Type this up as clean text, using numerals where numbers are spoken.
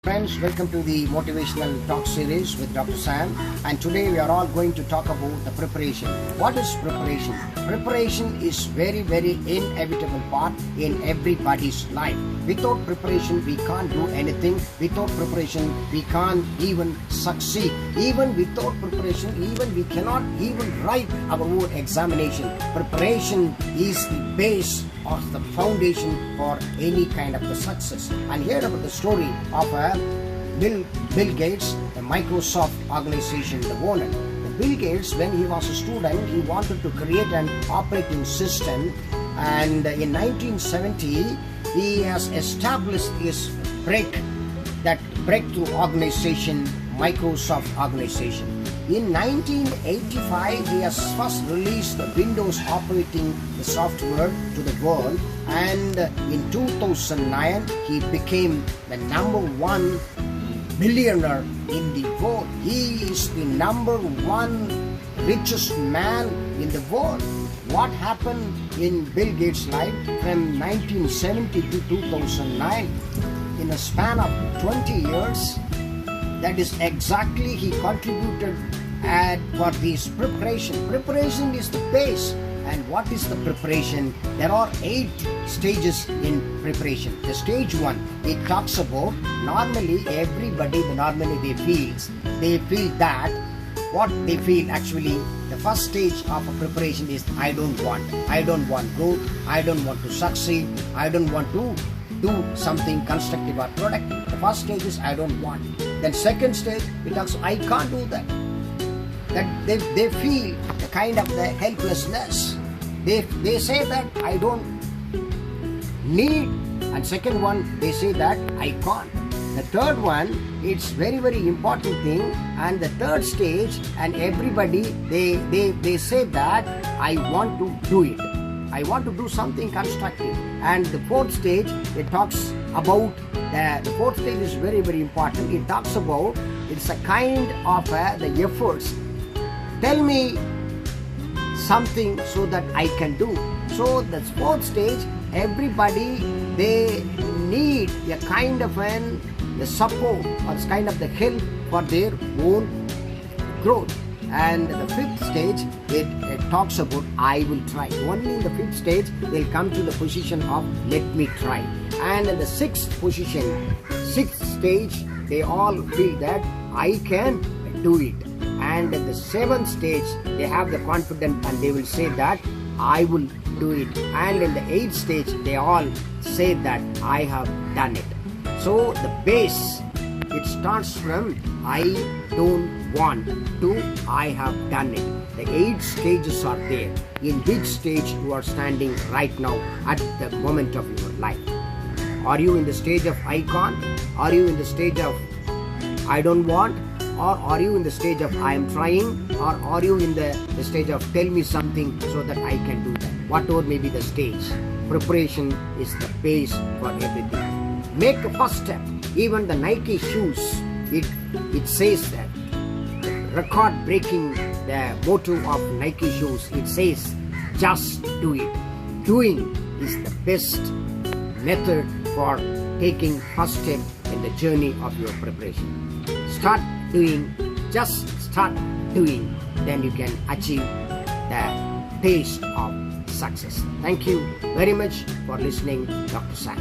Friends, welcome to the Motivational Talk series with Dr. Sam, and today we are all going to talk about the preparation. What is preparation? Preparation is very inevitable part in everybody's life. Without preparation we can't do anything. Without preparation we can't even succeed. Even without preparation, even we cannot even write our own examination. Preparation is the base or the foundation for any kind of the success. And here about the story of Bill Gates, the Microsoft organization, the owner. Bill Gates, when he was a student, he wanted to create an operating system, and in 1970 he has established his breakthrough organization, Microsoft organization. In 1985, he has first released the Windows operating software to the world, and in 2009 he became the #1 billionaire in the world. He is the #1 richest man in the world. What happened in Bill Gates' life from 1970 to 2009? In a span of 20 years, that is exactly he contributed for this preparation. Preparation is the base. And what is the preparation? There are 8 stages in preparation. The stage 1, it talks about normally everybody, they feel that what they feel actually. The first stage of a preparation is I don't want growth, I don't want to succeed, I don't want to do something constructive or productive. The first stage is I don't want. Then second stage, it talks I can't do that. That they feel the kind of the helplessness. They say that I don't need, and second one they say that I can't. The third one, it's very important thing, and the third stage, and everybody they say that I want to do it. I want to do something constructive. And the fourth stage, it talks about the fourth stage is very important. It talks about it's a kind of the efforts. Tell me something so that I can do. So the fourth stage, everybody they need a kind of the support or kind of the help for their own growth. And the fifth stage, it talks about I will try. Only in the fifth stage they'll come to the position of let me try. And in the sixth stage, they all feel that I can do it. And in the seventh stage, they have the confidence and they will say that I will do it. And in the eighth stage, they all say that I have done it. So the base, it starts from I don't want to I have done it. The 8 stages are there. In which stage you are standing right now at the moment of your life? Are you in the stage of I can't? Are you in the stage of I don't want? Or are you in the stage of I am trying? Or are you in the stage of tell me something so that I can do that? Whatever may be the stage, preparation is the base for everything. Make a first step. Even the Nike shoes, it says that record breaking the motto of Nike shoes. It says just do it. Doing is the best method for taking first step in the journey of your preparation. Start doing, just start doing, then you can achieve the taste of success. Thank you very much for listening, Dr. Sam.